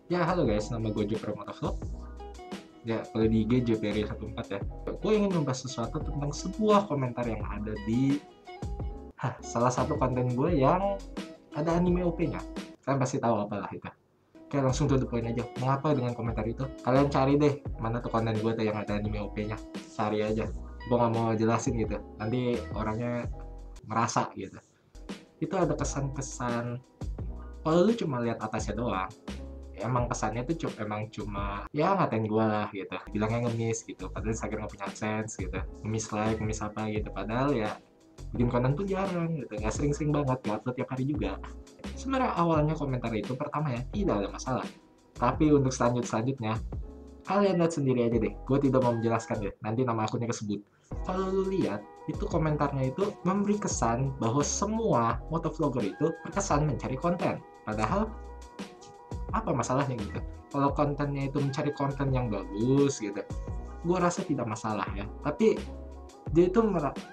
Ya, halo guys, nama gue Jupra Motovlog. Ya, kalau di IG jpri14 ya. Gue ingin membahas sesuatu tentang sebuah komentar yang ada di salah satu konten gue yang ada anime OP-nya. Kalian pasti tahu apalah itu. Oke, langsung to the point aja. Mengapa dengan komentar itu? Kalian cari deh, mana tuh konten gue tuh yang ada anime OP-nya. Cari aja. Gue gak mau jelasin gitu. Nanti orangnya merasa gitu. Itu ada kesan-kesan, kalau lu cuma lihat atasnya doang, emang kesannya tuh emang cuma ya ngatain gue lah gitu, bilangnya ngemis gitu, padahal Instagram nggak punya AdSense gitu, ngemis like, ngemis apa gitu, padahal ya bikin konten tuh jarang gitu, nggak sering-sering banget, nggak upload tiap hari juga. Sebenarnya awalnya komentar itu pertama ya tidak ada masalah, tapi untuk selanjutnya kalian lihat sendiri aja deh, gue tidak mau menjelaskan deh, nanti nama akunnya kesebut. Kalau lu lihat itu komentarnya itu memberi kesan bahwa semua motovlogger itu terkesan mencari konten, padahal apa masalahnya gitu. Kalau kontennya itu mencari konten yang bagus gitu, gue rasa tidak masalah ya. Tapi dia itu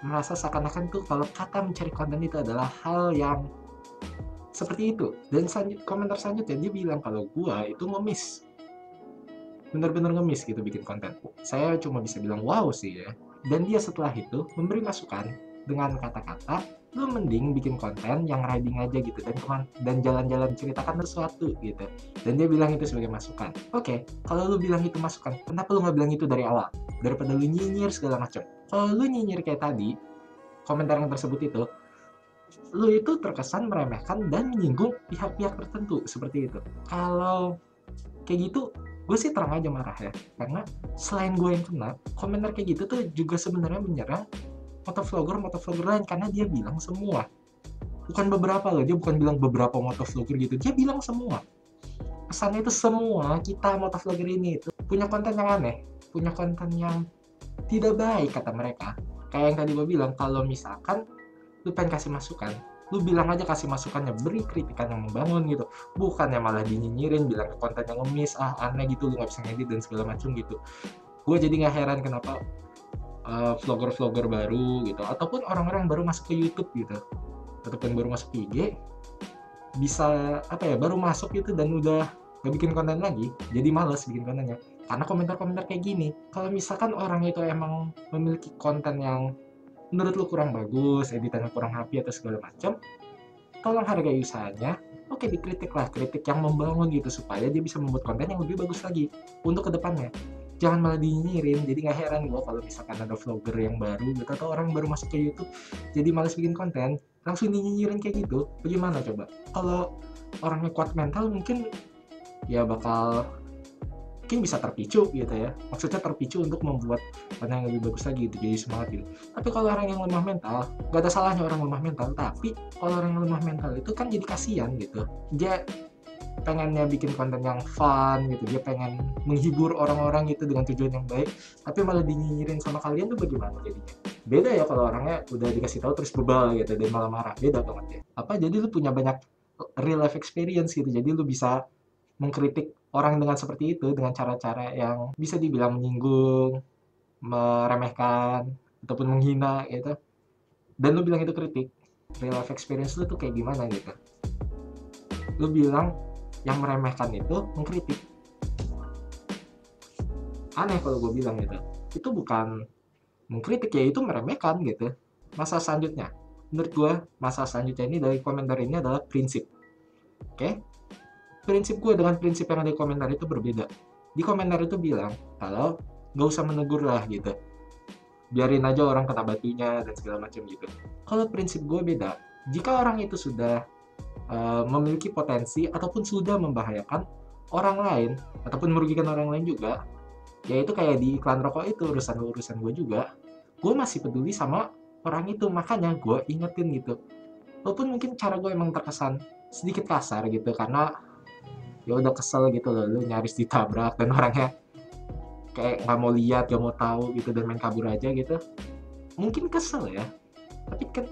merasa seakan-akan tuh kalau kata mencari konten itu adalah hal yang seperti itu. Dan komentar selanjutnya dia bilang kalau gue itu ngemis, bener-bener ngemis gitu bikin konten. Saya cuma bisa bilang wow sih ya. Dan dia setelah itu memberi masukan dengan kata-kata, lu mending bikin konten yang riding aja gitu, dan jalan-jalan ceritakan sesuatu gitu. Dan dia bilang itu sebagai masukan. Oke, kalau lu bilang itu masukan, kenapa lu nggak bilang itu dari awal daripada lu nyinyir segala macam? Kalau lu nyinyir kayak tadi, komentar yang tersebut itu, lu itu terkesan meremehkan dan menyinggung pihak-pihak tertentu seperti itu. Kalau kayak gitu, gue sih terang aja marah ya, karena selain gue yang kena, komentar kayak gitu tuh juga sebenarnya menyerang motovlogger lain, karena dia bilang semua, bukan beberapa loh, dia bukan bilang beberapa motovlogger gitu, dia bilang semua. Pesannya itu semua kita motovlogger ini itu punya konten yang aneh, punya konten yang tidak baik kata mereka. Kayak yang tadi gue bilang, kalau misalkan lu pengen kasih masukan, lu bilang aja kasih masukannya, beri kritikan yang membangun gitu, bukannya malah dinyinyirin, bilang konten yang ngemis, aneh gitu, lu nggak bisa ngedit dan segala macam gitu. Gue jadi nggak heran kenapa vlogger-vlogger baru gitu, ataupun orang-orang baru masuk ke YouTube gitu, ataupun baru masuk ke IG, bisa apa ya, baru masuk gitu dan udah gak bikin konten lagi, jadi males bikin kontennya karena komentar-komentar kayak gini. Kalau misalkan orang itu emang memiliki konten yang menurut lu kurang bagus, editannya kurang rapi atau segala macam, tolong hargai usahanya. Oke, dikritik lah, kritik yang membangun gitu, supaya dia bisa membuat konten yang lebih bagus lagi untuk kedepannya. Jangan malah dinyinyirin. Jadi nggak heran gue kalau misalkan ada vlogger yang baru gitu, atau orang baru masuk ke YouTube jadi males bikin konten, langsung dinyinyirin kayak gitu. Bagaimana coba? Kalau orangnya kuat mental, mungkin ya bakal mungkin bisa terpicu gitu ya, maksudnya terpicu untuk membuat konten yang lebih bagus lagi gitu, jadi semangat gitu. Tapi kalau orang yang lemah mental, gak ada salahnya orang lemah mental, tapi kalau orang yang lemah mental itu kan jadi kasihan gitu, dia pengennya bikin konten yang fun gitu, dia pengen menghibur orang-orang gitu dengan tujuan yang baik, tapi malah dinyinyirin sama kalian tuh bagaimana jadinya? Beda ya kalau orangnya udah dikasih tahu terus bebal gitu dan malah marah, beda banget ya. Apa jadi lu punya banyak real life experience gitu, jadi lu bisa mengkritik orang dengan seperti itu, dengan cara-cara yang bisa dibilang menyinggung, meremehkan, ataupun menghina gitu, dan lu bilang itu kritik. Real life experience lu tuh kayak gimana gitu. Lu bilang yang meremehkan itu mengkritik. Aneh kalau gue bilang gitu. Itu bukan mengkritik ya, itu meremehkan gitu. Masa selanjutnya, menurut gue masa selanjutnya ini dari komentar ini adalah prinsip. Oke? Prinsip gue dengan prinsip yang ada di komentar itu berbeda. Di komentar itu bilang kalau nggak usah menegur lah gitu, biarin aja orang kena batunya dan segala macam gitu. Kalau prinsip gue beda. Jika orang itu sudah memiliki potensi ataupun sudah membahayakan orang lain ataupun merugikan orang lain juga, ya itu kayak di iklan rokok itu, urusan gue juga, gue masih peduli sama orang itu, makanya gue ingetin gitu. Walaupun mungkin cara gue emang terkesan sedikit kasar gitu, karena ya udah kesel gitu loh, lu nyaris ditabrak dan orangnya kayak nggak mau lihat, nggak mau tahu gitu, dan main kabur aja gitu. Mungkin kesel ya, tapi kan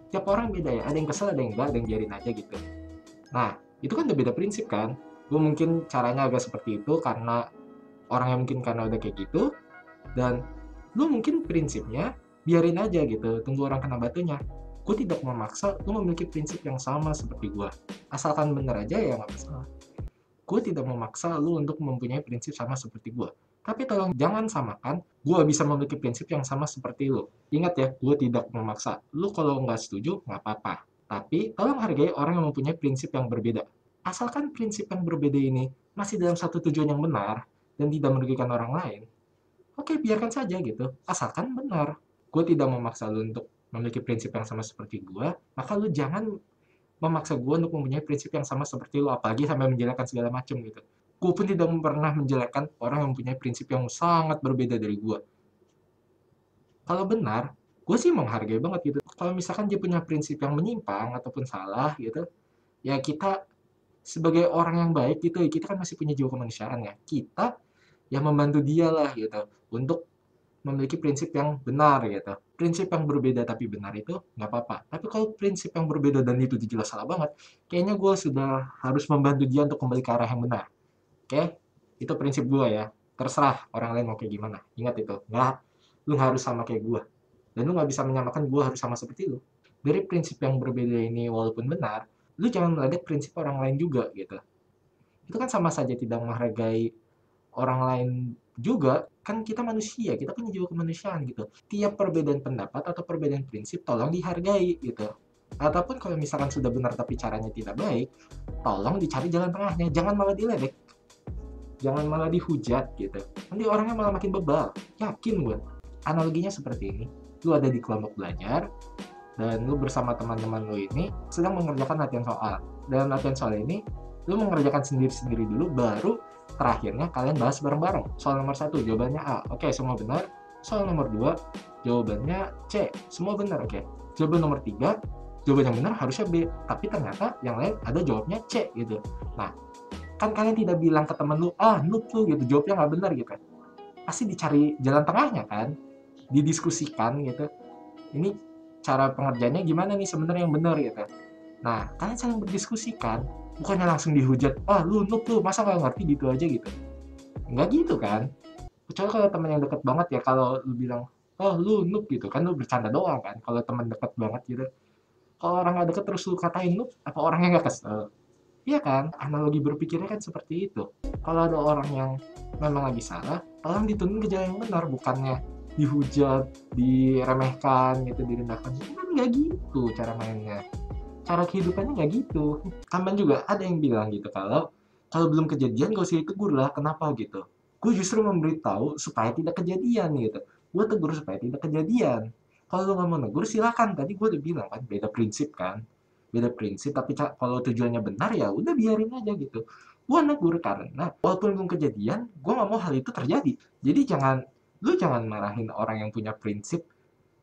tiap orang beda ya, ada yang kesel, ada yang enggak, ada yang biarin aja gitu. Nah, itu kan udah beda prinsip kan. Gue mungkin caranya agak seperti itu karena orangnya mungkin karena udah kayak gitu, dan lu mungkin prinsipnya biarin aja gitu, tunggu orang kena batunya. Gue tidak memaksa lu memiliki prinsip yang sama seperti gue. Asalkan bener aja ya nggak masalah. Gue tidak memaksa lu untuk mempunyai prinsip sama seperti gue. Tapi tolong jangan samakan gue bisa memiliki prinsip yang sama seperti lu. Ingat ya, gue tidak memaksa. Lu kalau nggak setuju, nggak apa-apa. Tapi tolong hargai orang yang mempunyai prinsip yang berbeda. Asalkan prinsip yang berbeda ini masih dalam satu tujuan yang benar dan tidak merugikan orang lain, oke biarkan saja gitu. Asalkan benar. Gue tidak memaksa lu untuk memiliki prinsip yang sama seperti gue, maka lu jangan memaksa gue untuk mempunyai prinsip yang sama seperti lo, apalagi sampai menjelekkan segala macam gitu. Gue pun tidak pernah menjelekkan orang yang mempunyai prinsip yang sangat berbeda dari gue. Kalau benar, gue sih menghargai banget gitu. Kalau misalkan dia punya prinsip yang menyimpang ataupun salah gitu, ya kita sebagai orang yang baik gitu, kita kan masih punya jiwa kemanusiaan ya. Kita yang membantu dia lah gitu untuk memiliki prinsip yang benar gitu. Prinsip yang berbeda tapi benar itu nggak apa-apa. Tapi kalau prinsip yang berbeda dan itu jelas salah banget, kayaknya gue sudah harus membantu dia untuk kembali ke arah yang benar. Oke? Itu prinsip gue ya. Terserah orang lain mau kayak gimana. Ingat itu. Nggak, lu harus sama kayak gue. Dan lu nggak bisa menyamakan gue harus sama seperti lu. Dari prinsip yang berbeda ini walaupun benar, lu jangan meledek prinsip orang lain juga gitu. Itu kan sama saja tidak menghargai orang lain juga. Kan kita manusia, kita punya jiwa kemanusiaan gitu. Tiap perbedaan pendapat atau perbedaan prinsip tolong dihargai gitu. Ataupun kalau misalkan sudah benar tapi caranya tidak baik, tolong dicari jalan tengahnya. Jangan malah diledek, jangan malah dihujat gitu. Nanti orangnya malah makin bebal. Yakin gue. Analoginya seperti ini. Lu ada di kelompok belajar, dan lu bersama teman-teman lu ini sedang mengerjakan latihan soal. Dan latihan soal ini, lu mengerjakan sendiri-sendiri dulu, baru terakhirnya kalian bahas bareng-bareng. Soal nomor 1, jawabannya A. Oke, semua benar. Soal nomor 2, jawabannya C. Semua benar, oke. Jawaban nomor 3, jawaban yang benar harusnya B. Tapi ternyata yang lain ada jawabnya C gitu. Nah, kan kalian tidak bilang ke temen lu, noob lu gitu, jawabnya nggak benar gitu. Pasti dicari jalan tengahnya kan, didiskusikan gitu. Ini cara pengerjaannya gimana nih sebenarnya yang benar gitu. Nah, kalian saling berdiskusikan, bukannya langsung dihujat, lu noob lu, masa nggak ngerti gitu aja gitu. Nggak gitu kan. Kecuali kalau teman yang deket banget ya, kalau lu bilang, lu noob gitu, kan lu bercanda doang kan, kalau teman deket banget gitu. Kalau orang nggak deket terus lu katain noob, apa orangnya nggak kesel? Iya kan? Analogi berpikirnya kan seperti itu. Kalau ada orang yang memang lagi salah, tolong dituntun ke jalan yang benar, bukannya dihujat, diremehkan, gitu, direndahkan. Kan nggak gitu cara mainnya. Cara kehidupannya nggak gitu. Kapan juga ada yang bilang gitu, kalau belum kejadian gak usah ditegur lah, kenapa gitu. Gue justru memberitahu supaya tidak kejadian gitu. Gue tegur supaya tidak kejadian. Kalau lu nggak mau negur silakan. Tadi gue udah bilang kan, beda prinsip kan. Beda prinsip, tapi kalau tujuannya benar ya udah biarin aja gitu. Gue negur karena walaupun belum kejadian, gue nggak mau hal itu terjadi. Jadi lu jangan marahin orang yang punya prinsip,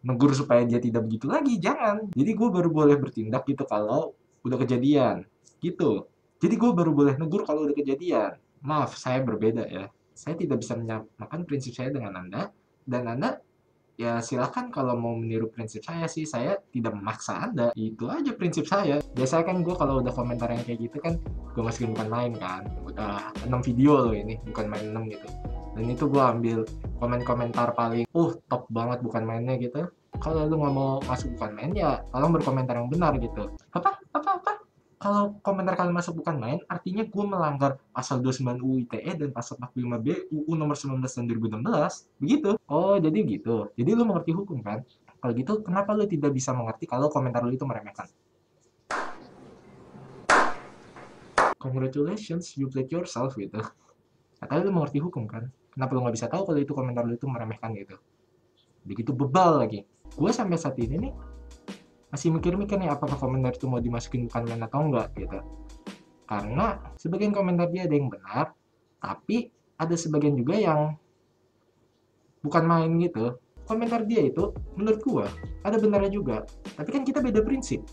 negur supaya dia tidak begitu lagi, jangan. Jadi gue baru boleh bertindak gitu kalau udah kejadian, gitu. Jadi gue baru boleh negur kalau udah kejadian. Maaf, saya berbeda ya. Saya tidak bisa menyamakan prinsip saya dengan Anda, dan Anda ya silakan kalau mau meniru prinsip saya sih, saya tidak memaksa Anda. Itu aja prinsip saya. Biasanya kan gue kalau udah komentar yang kayak gitu kan, gue masukin bukan main kan. Udah 6 video loh ini, bukan main 6 gitu. Dan itu gue ambil komen-komentar paling, top banget bukan mainnya gitu. Kalau lu nggak mau masuk bukan main ya, tolong berkomentar yang benar gitu. Apa? Kalau komentar kalian masuk bukan main, artinya gue melanggar pasal 29 UU ITE dan pasal 45B UU nomor 19 tahun 2016. Begitu. Oh, jadi gitu. Jadi lu mengerti hukum kan? Kalau gitu, kenapa lu tidak bisa mengerti kalau komentar lu itu meremehkan? Congratulations, you played yourself gitu. Katanya lu mengerti hukum kan? Kenapa lu nggak bisa tahu kalau itu komentar lu itu meremehkan gitu? Begitu bebal lagi. Gue sampai saat ini nih, masih mikir-mikir nih apakah komentar itu mau dimasukin bukan main atau enggak gitu. Karena sebagian komentar dia ada yang benar, tapi ada sebagian juga yang bukan main gitu. Komentar dia itu menurut gua ada benarnya juga, tapi kan kita beda prinsip.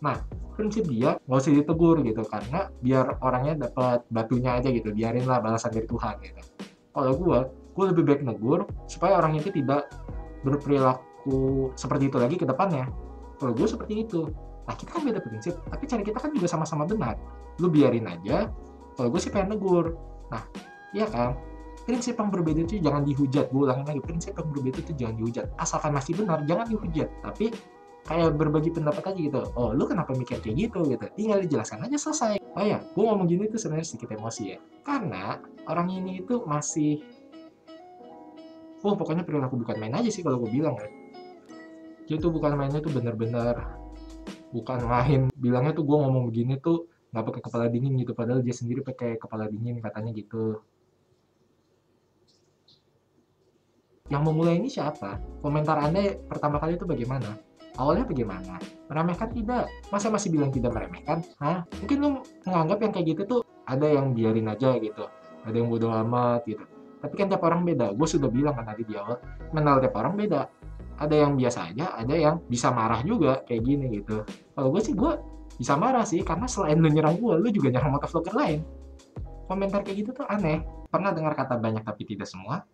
Nah, prinsip dia nggak usah ditegur gitu, karena biar orangnya dapat batunya aja gitu, biarinlah balasan dari Tuhan gitu. Kalau gua lebih baik negur supaya orang itu tidak berperilaku seperti itu lagi ke depannya. Kalau gue seperti itu. Nah, kita kan beda prinsip, tapi cara kita kan juga sama-sama benar. Lu biarin aja, kalau gue sih pengen negur. Nah, iya kan? Prinsip yang berbeda itu jangan dihujat. Gue ulangin lagi, prinsip yang berbeda itu jangan dihujat. Asalkan masih benar, jangan dihujat. Tapi kayak berbagi pendapat aja gitu. Oh, lu kenapa mikir kayak gitu gitu. Tinggal dijelaskan aja selesai. Oh ya, gue ngomong gini tuh sebenarnya sedikit emosi ya. Karena orang ini itu masih, oh pokoknya perilaku bukan main aja sih kalau gue bilang ya. Dia tuh bukan mainnya tuh bener-bener bukan main. Bilangnya tuh gue ngomong begini tuh nggak pakai kepala dingin gitu. Padahal dia sendiri pakai kepala dingin katanya gitu. Yang memulai ini siapa? Komentar Anda pertama kali itu bagaimana? Awalnya bagaimana? Meremehkan tidak? Masa masih bilang tidak meremehkan? Hah? Mungkin lu menganggap yang kayak gitu tuh ada yang biarin aja gitu. Ada yang bodo amat gitu. Tapi kan tiap orang beda. Gue sudah bilang kan tadi di awal, mental tiap orang beda. Ada yang biasa aja, ada yang bisa marah juga kayak gini gitu. Kalau gue sih gue bisa marah sih, karena selain lu nyerang gue, lu juga nyerang motovlogger lain. Komentar kayak gitu tuh aneh. Pernah dengar kata banyak tapi tidak semua?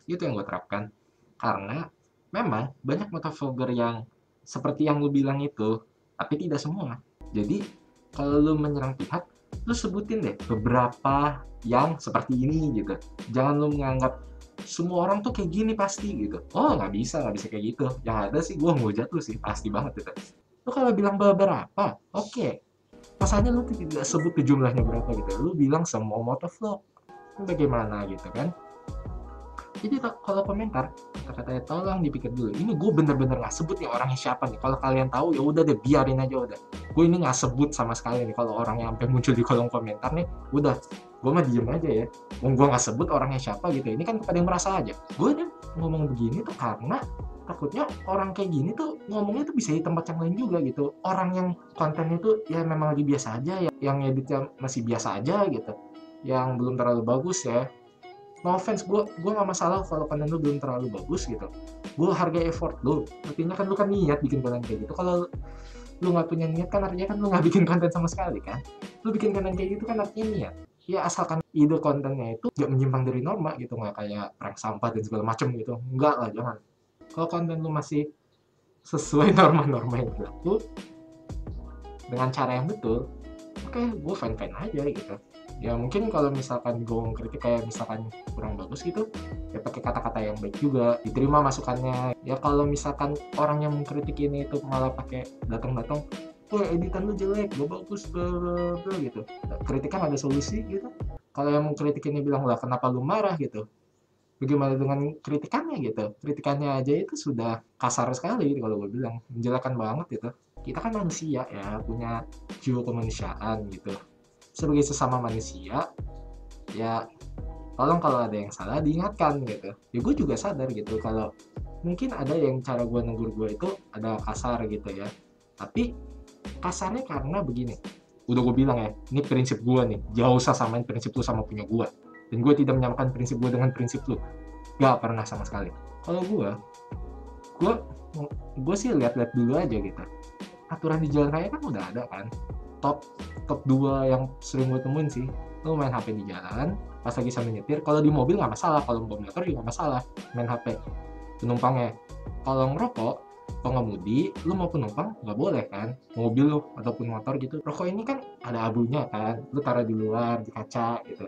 Itu yang gue terapkan. Karena memang banyak motovlogger yang seperti yang lu bilang itu, tapi tidak semua. Jadi kalau lu menyerang pihak, lu sebutin deh beberapa yang seperti ini gitu. Jangan lu menganggap semua orang tuh kayak gini pasti gitu. Oh nggak bisa kayak gitu. Yang ada sih gue ngehujat lu sih, pasti banget gitu. Lu kalau bilang beberapa, oke. Masalahnya lu tidak sebut ke jumlahnya berapa gitu. Lu bilang semua motovlog. Bagaimana gitu kan? Jadi kalau komentar kata-katanya tolong dipikir dulu. Ini gue bener-bener nggak sebut nih orangnya siapa nih. Kalau kalian tahu ya udah deh biarin aja udah. Gue ini nggak sebut sama sekali nih kalau orang yang sampai muncul di kolom komentar nih. Udah, gue mah diem aja ya. Gue nggak sebut orangnya siapa gitu. Ini kan kepada yang merasa aja. Gue nih ngomong begini tuh karena takutnya orang kayak gini tuh ngomongnya tuh bisa di tempat yang lain juga gitu. Orang yang kontennya tuh ya memang lagi biasa aja ya, yang editnya masih biasa aja gitu, yang belum terlalu bagus ya. No offense, gue nggak masalah kalau konten lu belum terlalu bagus gitu. Gue hargai effort lu. Artinya kan lu kan niat bikin konten kayak gitu. Kalau lu nggak punya niat kan artinya kan lu nggak bikin konten sama sekali kan. Lu bikin konten kayak gitu kan artinya niat. Ya asalkan ide kontennya itu gak menyimpang dari norma gitu, nggak kayak prank sampah dan segala macem gitu. Enggak lah, jangan. Kalau konten lu masih sesuai norma-norma yang berlaku dengan cara yang betul, oke, gue fine-fine aja gitu. Ya mungkin kalau misalkan gue kritik kayak misalkan kurang bagus gitu, ya pakai kata-kata yang baik juga, diterima masukannya. Ya kalau misalkan orang yang mengkritik ini itu malah pakai datang-datang, wah editan lu jelek, gak bagus, bla bla gitu. Kritikan ada solusi gitu. Kalau yang mengkritik ini bilang, lah kenapa lu marah gitu, bagaimana dengan kritikannya gitu. Kritikannya aja itu sudah kasar sekali gitu, kalau gue bilang menjelekan banget gitu. Kita kan manusia ya, punya jiwa kemanusiaan gitu. Sebagai sesama manusia ya, tolong kalau ada yang salah diingatkan gitu. Ya gue juga sadar gitu kalau mungkin ada yang cara gue negur gue itu ada kasar gitu ya, tapi kasarnya karena begini, udah gue bilang ya, ini prinsip gue nih, jauh usah samain prinsip lu sama punya gue, dan gue tidak menyamakan prinsip gue dengan prinsip lu, gak pernah sama sekali. Kalau gue gue sih lihat-lihat dulu aja gitu. Aturan di jalan raya kan udah ada kan. Top 2 yang sering gue temuin sih, lu main HP di jalan pas lagi sambil nyetir. Kalau di mobil nggak masalah, kalau bawa motor juga nggak masalah main HP penumpangnya. Kalau ngerokok, pengemudi lu mau penumpang nggak boleh kan, mobil lu ataupun motor gitu. Rokok ini kan ada abunya kan, lu taruh di luar di kaca gitu.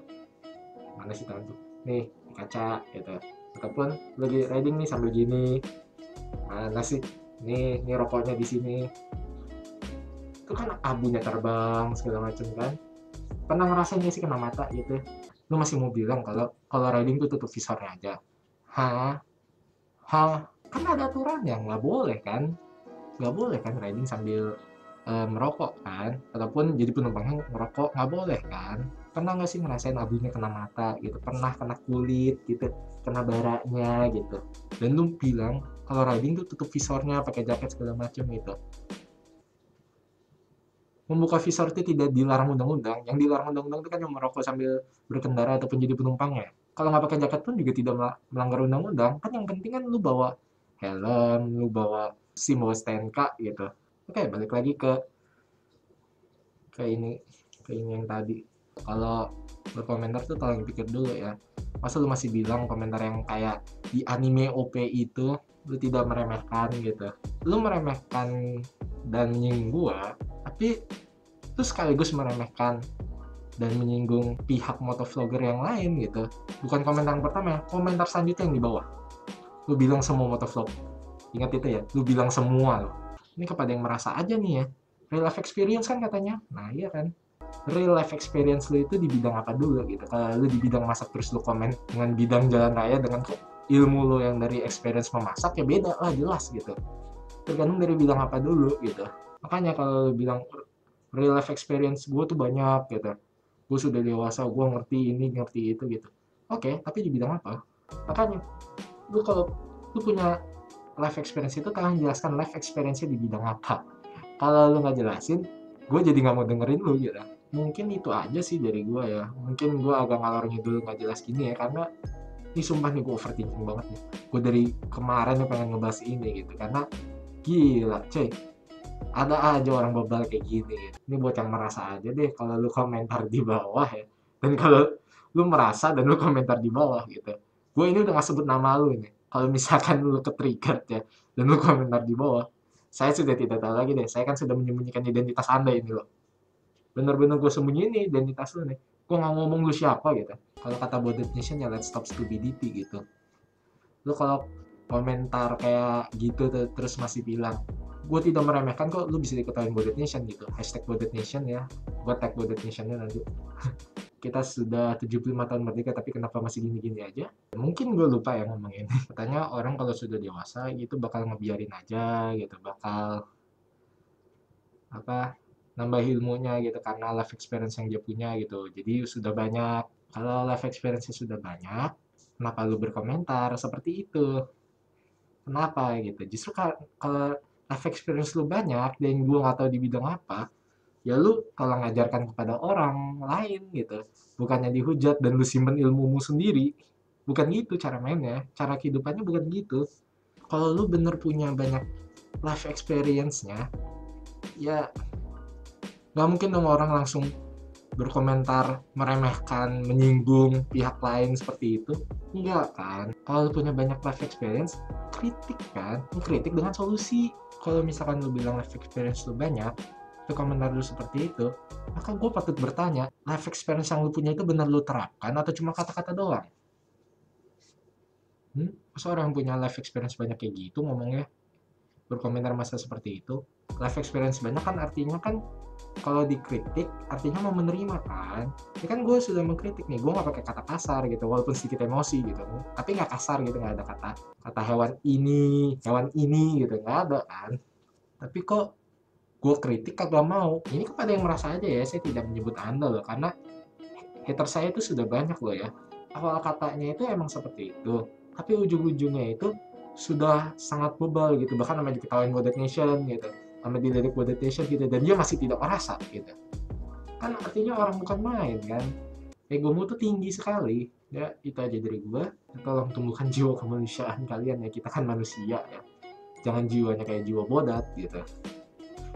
Mana sih taruh tuh, nih di kaca gitu. Ataupun lagi riding nih sambil gini, mana sih, nih rokoknya di sini, itu kan abunya terbang segala macam kan. Pernah ngerasain gak sih kena mata gitu? Lu masih mau bilang kalau riding tuh tutup visornya aja? Hah? Kan ada aturannya, nggak boleh kan? Nggak boleh kan riding sambil merokok kan? Ataupun jadi penumpangnya ngerokok, nggak boleh kan? Pernah nggak sih ngerasain abunya kena mata gitu? Pernah kena kulit gitu, kena baranya gitu? Dan lu bilang kalau riding tuh tutup visornya, pakai jaket segala macam gitu. Membuka visor itu tidak dilarang undang-undang. Yang dilarang undang-undang itu kan yang merokok sambil berkendara ataupun jadi penumpangnya. Kalau nggak pakai jaket pun juga tidak melanggar undang-undang. Kan yang penting kan lu bawa helm, lu bawa SIM, bawa STNK gitu. Oke, balik lagi ke ini yang tadi. Kalau berkomentar tuh tolong pikir dulu ya. Masa lu masih bilang komentar yang kayak di anime OP itu lu tidak meremehkan gitu. Lu meremehkan dan menyinggung gua, tapi itu sekaligus meremehkan dan menyinggung pihak motovlogger yang lain gitu. Bukan komentar yang pertama, komentar selanjutnya yang di bawah. Lu bilang semua motovlog. Ingat itu ya, lu bilang semua lo. Ini kepada yang merasa aja nih ya. Real life experience kan katanya. Nah iya kan. Real life experience lu itu di bidang apa dulu gitu. Kalau lu di bidang masak terus lu komen dengan bidang jalan raya dengan ilmu lu yang dari experience memasak ya beda lah jelas gitu. Tergantung dari bidang apa dulu gitu. Makanya kalau lu bilang real life experience gue tuh banyak gitu. Gue sudah dewasa, gue ngerti ini, ngerti itu gitu. Oke, tapi di bidang apa? Makanya, lu kalau lu punya life experience itu tolong jelaskan life experience-nya di bidang apa. Kalau lu nggak jelasin, gue jadi nggak mau dengerin lu gitu. Mungkin itu aja sih dari gue ya. Mungkin gue agak ngalor ngidul nggak jelas gini ya, karena ini sumpah nih gue overthinking banget nih. Gue dari kemarin nih pengen ngebahas ini gitu, karena gila coy. Ada aja orang bebal kayak gini gitu. Ini buat yang merasa aja deh kalau lu komentar di bawah ya. Dan kalau lu merasa dan lu komentar di bawah gitu. Gue ini udah gak sebut nama lu ini. Kalau misalkan lu ke-trigger ya dan lu komentar di bawah, saya sudah tidak tahu lagi deh. Saya kan sudah menyembunyikan identitas Anda ini loh. Bener-bener gue sembunyiin nih identitas lu nih. Gue gak ngomong lu siapa gitu. Kalau kata Bodit Nation ya let's stop stupidity gitu. Lu kalau komentar kayak gitu terus masih bilang gue tidak meremehkan kok, lu bisa diketahui Bodit Nation gitu, hashtag Bodit Nation ya, gue tag Bodit Nationnya nanti. Kita sudah 75 tahun merdeka tapi kenapa masih gini-gini aja, mungkin gue lupa ya ngomongin. Katanya orang kalau sudah dewasa gitu bakal ngebiarin aja gitu, bakal apa nambah ilmunya gitu karena life experience yang dia punya gitu, jadi sudah banyak. Kalau life experience sudah banyak, kenapa lu berkomentar seperti itu? Kenapa gitu? Justru kalau life experience lu banyak dan gue nggak tahu di bidang apa, ya lu kalau ngajarkan kepada orang lain gitu, bukannya dihujat dan lu simpen ilmumu sendiri. Bukan gitu cara mainnya, cara kehidupannya bukan gitu. Kalau lu bener punya banyak life experience-nya, ya nggak mungkin dong orang langsung berkomentar meremehkan, menyinggung pihak lain seperti itu. Enggak kan? Kalau lu punya banyak life experience, kritik kan? Lu kritik dengan solusi. Kalau misalkan lu bilang life experience lu banyak, itu komentar lu seperti itu, maka gue patut bertanya, life experience yang lu punya itu benar lu terapkan atau cuma kata-kata doang? Masa orang yang punya life experience banyak kayak gitu ngomongnya, berkomentar masa seperti itu? Life experience banyak kan artinya kan kalau dikritik artinya mau menerima kan. Ini kan gue sudah mengkritik nih, gue nggak pakai kata kasar gitu walaupun sedikit emosi gitu, tapi nggak kasar gitu, nggak ada kata hewan ini gitu, nggak ada kan. Tapi kok gue kritik kagak mau, ini kepada yang merasa aja ya, saya tidak menyebut anda loh, karena hater saya itu sudah banyak loh ya. Awal katanya itu emang seperti itu, tapi ujung-ujungnya itu sudah sangat bebal gitu, bahkan sama diketawain Bodit Nation gitu, sama dilirik Bodit Nation gitu, dan dia masih tidak merasa gitu. Kan artinya orang bukan main kan, egomu tuh tinggi sekali. Ya itu aja dari gua, tolong tumbuhkan jiwa kemanusiaan kalian ya, kita kan manusia ya, jangan jiwanya kayak jiwa bodat gitu.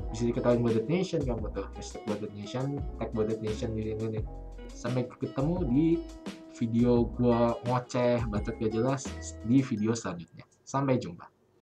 Bisa diketahui Bodit Nation kamu tuh, hashtag Bodit Nation, tag Bodit Nation di sini nih. Sampai ketemu di video gua ngoceh bacot gak jelas di video selanjutnya. Sampai jumpa.